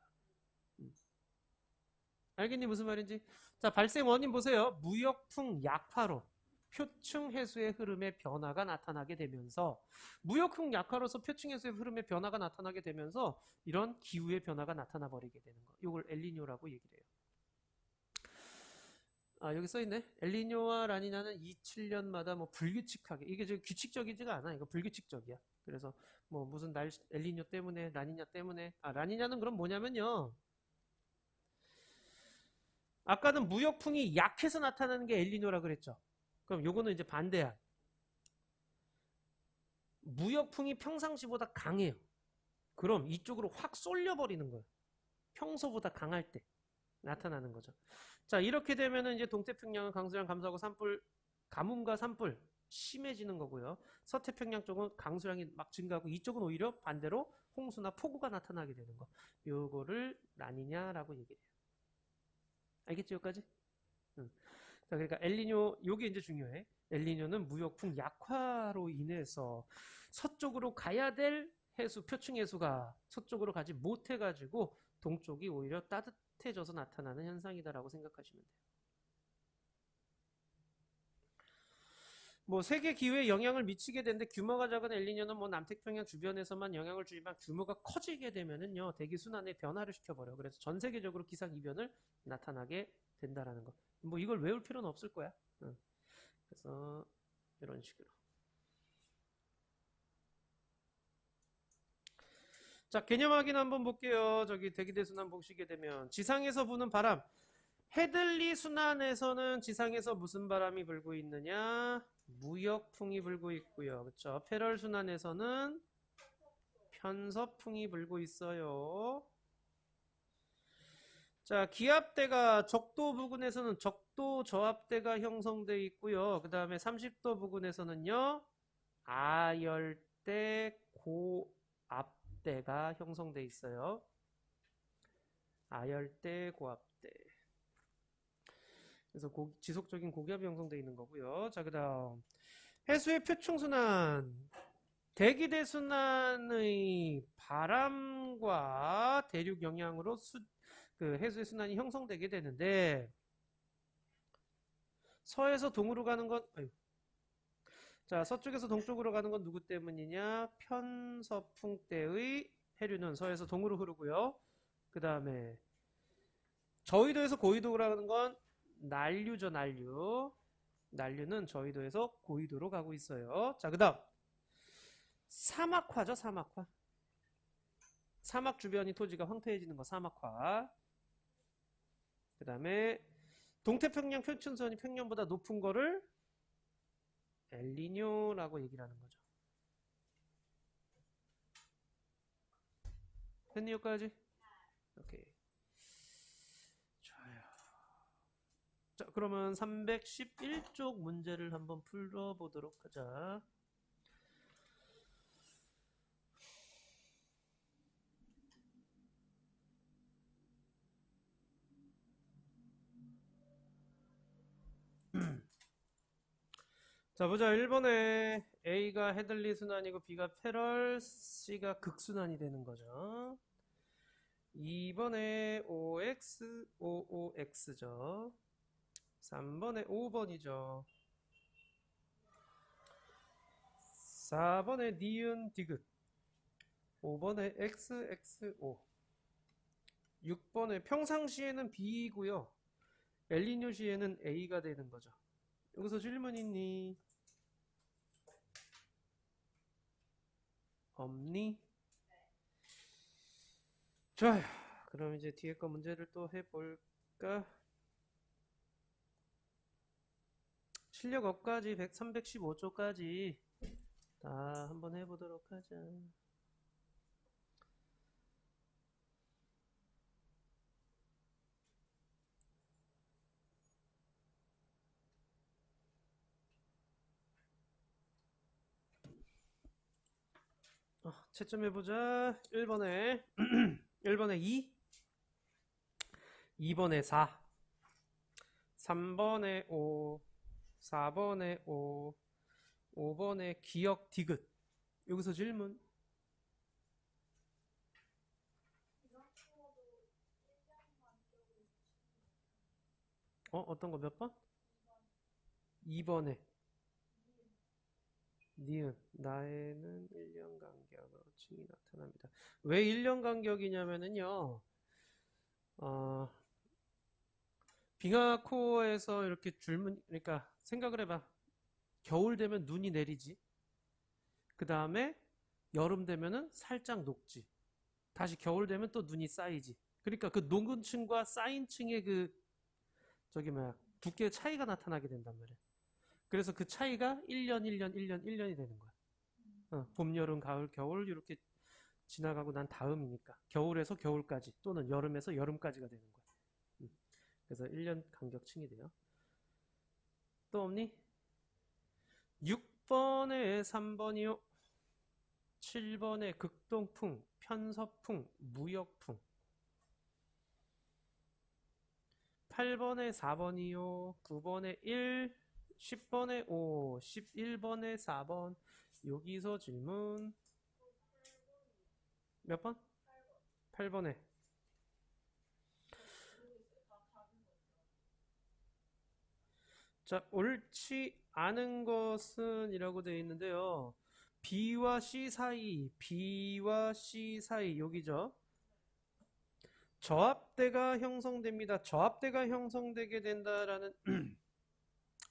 알겠니? 무슨 말인지? 자, 발생 원인 보세요. 무역풍 약화로 표층 해수의 흐름의 변화가 나타나게 되면서, 무역풍 약화로서 표층 해수의 흐름의 변화가 나타나게 되면서 이런 기후의 변화가 나타나 버리게 되는 거. 이걸 엘니뇨라고 얘기를 해요. 아, 여기 써있네. 엘니뇨와 라니냐는 27년마다 뭐 불규칙하게, 이게 지금 규칙적이지가 않아. 이거 불규칙적이야. 그래서 뭐 무슨 엘니뇨 때문에, 라니냐 때문에. 아, 라니냐는 그럼 뭐냐면요, 아까는 무역풍이 약해서 나타나는 게 엘니뇨라 그랬죠. 그럼 요거는 이제 반대야. 무역풍이 평상시보다 강해요. 그럼 이쪽으로 확 쏠려버리는 거예요. 평소보다 강할 때 나타나는 거죠. 자, 이렇게 되면은 이제 동태평양은 강수량 감소하고 산불, 가뭄과 산불 심해지는 거고요. 서태평양 쪽은 강수량이 막 증가하고, 이쪽은 오히려 반대로 홍수나 폭우가 나타나게 되는 거. 요거를 라니냐라고 얘기해요. 알겠죠, 여기까지? 응. 자, 그러니까 엘니뇨, 요게 이제 중요해. 엘니뇨는 무역풍 약화로 인해서 서쪽으로 가야 될 해수, 표층 해수가 서쪽으로 가지 못해가지고 동쪽이 오히려 따뜻해져서 나타나는 현상이다라고 생각하시면 돼요. 뭐 세계 기후에 영향을 미치게 되는데, 규모가 작은 엘니뇨는 뭐 남태평양 주변에서만 영향을 주지만 규모가 커지게 되면은요, 대기 순환의 변화를 시켜버려. 그래서 전 세계적으로 기상 이변을 나타나게 된다라는 거. 뭐 이걸 외울 필요는 없을 거야. 응. 그래서 이런 식으로. 자, 개념 확인 한번 볼게요. 저기 대기대 순환 보시게 되면 지상에서 부는 바람. 헤들리 순환에서는 지상에서 무슨 바람이 불고 있느냐? 무역풍이 불고 있고요. 그렇죠? 패럴 순환에서는 편서풍이 불고 있어요. 자, 기압대가 적도 부근에서는 적도 저압대가 형성되어 있고요. 그 다음에 30도 부근에서는요, 아열대 고압대가 형성되어 있어요. 아열대 고압대. 그래서 지속적인 고기압이 형성되어 있는 거고요. 자, 그 다음 해수의 표층순환. 대기대 순환의 바람과 대륙 영향으로 그 해수의 순환이 형성되게 되는데, 서에서 동으로 가는 건, 자, 서쪽에서 동쪽으로 가는 건 누구 때문이냐? 편서풍 때의 해류는 서에서 동으로 흐르고요. 그 다음에 저위도에서 고위도로 가는 건 난류죠, 난류. 난류는 저위도에서 고위도로 가고 있어요. 자, 그 다음 사막화죠, 사막화. 사막 주변이 토지가 황폐해지는 거, 사막화. 그 다음에 동태평양 표층선이 평년보다 높은 거를 엘니뇨라고 얘기를 하는 거죠. 됐니, 여기까지? 오케이. 좋아요. 자, 그러면 311쪽 문제를 한번 풀어보도록 하자. 자, 보자. 1번에 A가 헤들리 순환이고 B가 패럴, C가 극순환이 되는 거죠. 2번에 OX, OOX죠. 3번에 5번이죠. 4번에 니은 디귿. 5번에 XXO. 6번에 평상시에는 B이고요. 엘니뇨 시에는 A가 되는 거죠. 여기서 질문 있니? 없니? 좋아요. 그럼 이제 뒤에 거 문제를 또 해볼까? 실력업까지 315초까지 다 한번 해보도록 하자. 채점해보자. 1번에 1번에 2, 2번에 4, 3번에 5, 4번에 5, 5번에 기억 디귿. 여기서 질문. 어떤 거 몇 번? 2번에 니은. 나에는 1년 간격으로 층이 나타납니다. 왜 1년 간격이냐면은요. 빙하코어에서 이렇게 줄문, 그러니까 생각을 해봐. 겨울 되면 눈이 내리지. 그 다음에 여름 되면은 살짝 녹지. 다시 겨울 되면 또 눈이 쌓이지. 그러니까 그 녹은 층과 쌓인 층의 그 저기 뭐야 두께 차이가 나타나게 된단 말이야. 그래서 그 차이가 1년, 1년, 1년, 1년이 되는 거야. 봄, 여름, 가을, 겨울 이렇게 지나가고 난 다음이니까 겨울에서 겨울까지 또는 여름에서 여름까지가 되는 거야. 그래서 1년 간격층이 돼요. 또 없니? 6번에 3번이요. 7번에 극동풍, 편서풍, 무역풍. 8번에 4번이요. 9번에 1, 10번에 5, 11번에 4번. 여기서 질문. 몇 번? 8번에. 자, 옳지 않은 것은 이라고 되어 있는데요. B와 C 사이, B와 C 사이, 여기죠. 저압대가 형성됩니다. 저압대가 형성되게 된다라는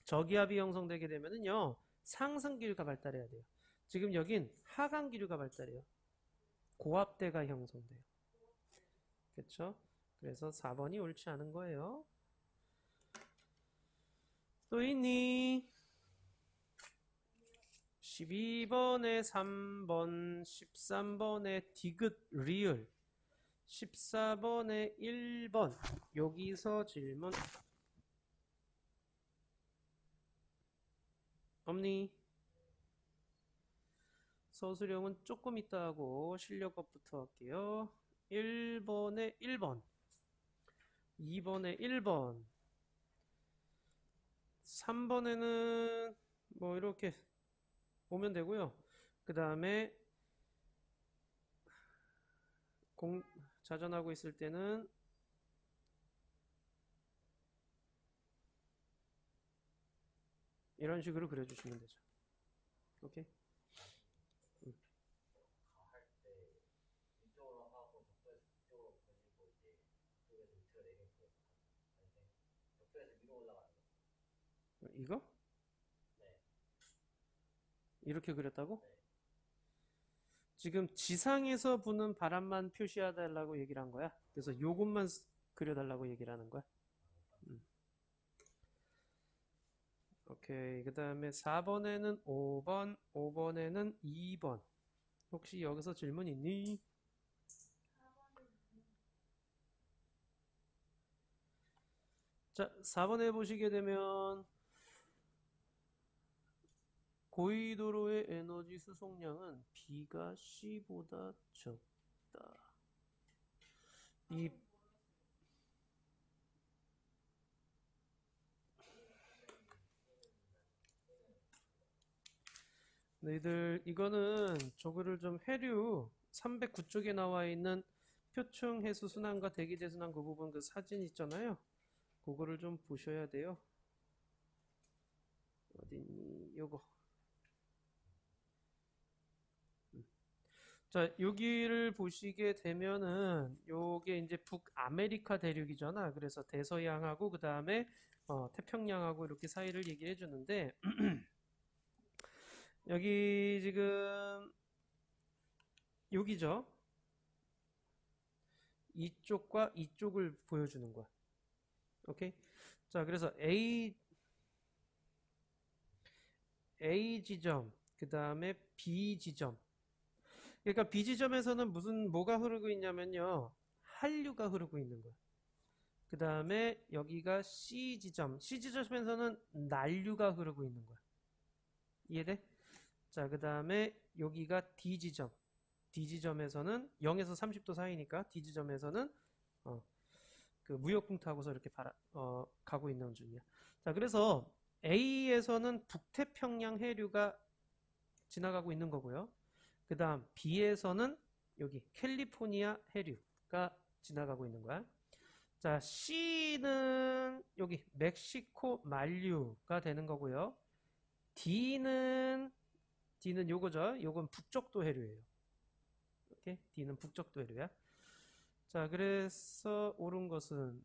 저기압이 형성되게 되면은요. 상승기류가 발달해야 돼요. 지금 여긴 하강기류가 발달해요. 고압대가 형성돼요. 그렇죠? 그래서 4번이 옳지 않은 거예요. 또 있니? 12번에 3번, 13번에 디귿 리을, 14번에 1번. 여기서 질문. 없니? 서술형은 조금 있다 하고 실력법부터 할게요. 1번에 1번, 2번에 1번, 3번에는 뭐 이렇게 보면 되고요. 그 다음에 자전하고 있을 때는 이런 식으로 그려주시면 되죠. 오케이? 이거? 이렇게 그렸다고? 지금 지상에서 부는 바람만 표시해달라고 얘기를 한 거야. 그래서 요것만 그려달라고 얘기를 하는 거야. 오케이. 그 다음에 4번에는 5번, 5번에는 2번. 혹시 여기서 질문 있니? 자, 4번에 보시게 되면 고위도로의 에너지 수송량은 B가 C보다 적다. 이 너희들 이거는 저거를 좀 해류 309쪽에 나와 있는 표층 해수 순환과 대기 대순환 그 부분 그 사진 있잖아요. 그거를 좀 보셔야 돼요. 어딨니? 요거. 자, 여기를 보시게 되면은 요게 이제 북아메리카 대륙이잖아. 그래서 대서양하고 그 다음에 태평양하고 이렇게 사이를 얘기해 주는데 여기 지금 여기죠. 이쪽과 이쪽을 보여주는 거야. 오케이? 자, 그래서 A 지점, 그 다음에 B 지점. 그러니까 B 지점에서는 뭐가 흐르고 있냐면요. 한류가 흐르고 있는 거야. 그 다음에 여기가 C 지점. C 지점에서는 난류가 흐르고 있는 거야. 이해돼? 자, 그 다음에 여기가 D 지점. D 지점에서는 0에서 30도 사이니까 D 지점에서는 어, 그 무역풍토하고서 이렇게 가고 있는 중이야. 자, 그래서 A에서는 북태평양 해류가 지나가고 있는 거고요. 그 다음 B에서는 여기 캘리포니아 해류가 지나가고 있는 거야. 자, C는 여기 멕시코 만류가 되는 거고요. D는 요거죠. 요건 북적도 해류예요. 오케이? D는 북적도 해류야. 자, 그래서 옳은 것은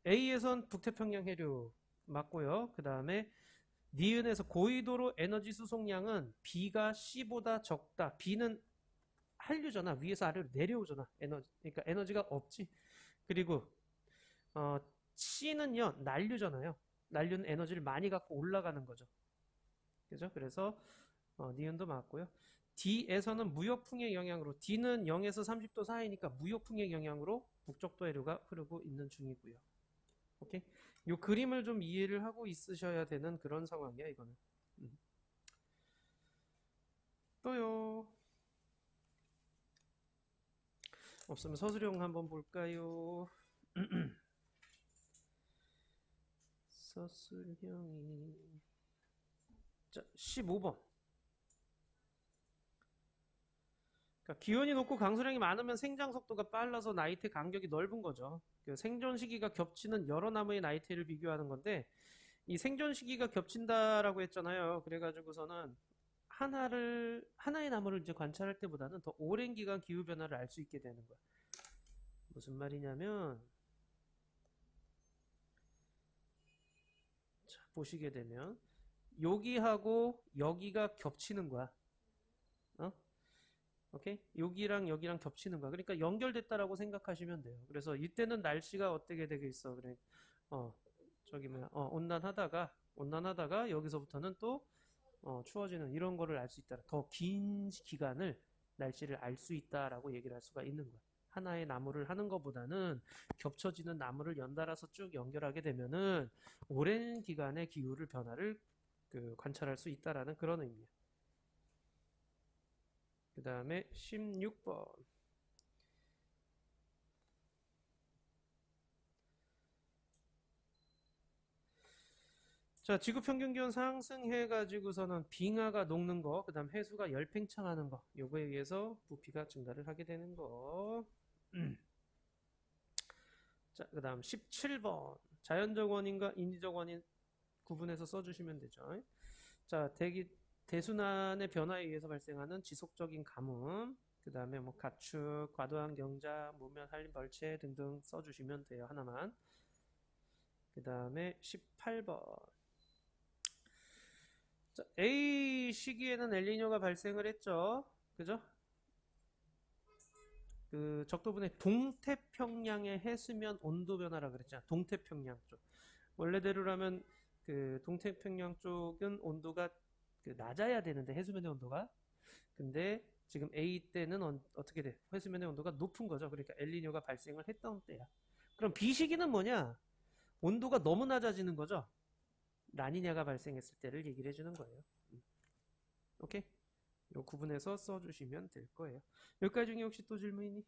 A에선 북태평양 해류 맞고요. 그 다음에 니은에서 고위도로 에너지 수송량은 B가 C보다 적다. B는 한류잖아. 위에서 아래로 내려오잖아. 그러니까 에너지가 없지. 그리고 어, C는요, 난류잖아요. 난류는 에너지를 많이 갖고 올라가는 거죠. 그죠? 그래서 니은도 맞고요. D에서는 무역풍의 영향으로 D는 0에서 30도 사이니까 무역풍의 영향으로 북적도 해류가 흐르고 있는 중이고요. 오케이? 요 그림을 좀 이해를 하고 있으셔야 되는 그런 상황이야, 이거는. 또요. 없으면 서술형 한번 볼까요? 서술형이 자, 15번. 그러니까 기온이 높고 강수량이 많으면 생장 속도가 빨라서 나이테 간격이 넓은 거죠. 그 생존 시기가 겹치는 여러 나무의 나이테를 비교하는 건데 이 생존 시기가 겹친다라고 했잖아요. 그래가지고서는 하나의 나무를 이제 관찰할 때보다는 더 오랜 기간 기후 변화를 알 수 있게 되는 거야. 무슨 말이냐면 자, 보시게 되면 여기하고 여기가 겹치는 거야. 어? 오케이? 여기랑 여기랑 겹치는 거야. 그러니까 연결됐다라고 생각하시면 돼요. 그래서 이때는 날씨가 어떻게 되겠어? 그래. 어, 저기 뭐야? 온난하다가 여기서부터는 또 추워지는 이런 거를 알 수 있다. 더 긴 기간을 날씨를 알 수 있다라고 얘기를 할 수가 있는 거야. 하나의 나무를 하는 것보다는 겹쳐지는 나무를 연달아서 쭉 연결하게 되면은 오랜 기간의 기후를 변화를 관찰할 수 있다라는 그런 의미야. 그 다음에 16번. 자, 지구 평균 기온 상승해 가지고서는 빙하가 녹는 거, 그다음 해수가 열팽창하는 거, 요거에 의해서 부피가 증가를 하게 되는 거. 자, 그다음 17번. 자연적 원인과 인위적 원인 구분해서 써주시면 되죠. 자, 대순환의 변화에 의해서 발생하는 지속적인 가뭄, 그다음에 뭐 가축, 과도한 경작, 무면 산림 벌채 등등 써주시면 돼요. 하나만. 그다음에 18번. 자, A 시기에는 엘니뇨가 발생을 했죠. 그죠? 그 적도분의 동태평양의 해수면 온도 변화라 그랬잖아. 동태평양 쪽. 원래대로라면 그 동태평양 쪽은 온도가 낮아야 되는데 해수면의 온도가. 근데 지금 A 때는 어떻게 돼? 해수면의 온도가 높은 거죠. 그러니까 엘니뇨가 발생을 했던 때야. 그럼 B 시기는 뭐냐? 온도가 너무 낮아지는 거죠. 라니냐가 발생했을 때를 얘기를 해주는 거예요. 오케이? 요 구분해서 써주시면 될 거예요. 여기까지 중에 혹시 또 질문 있니?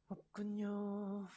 없군요.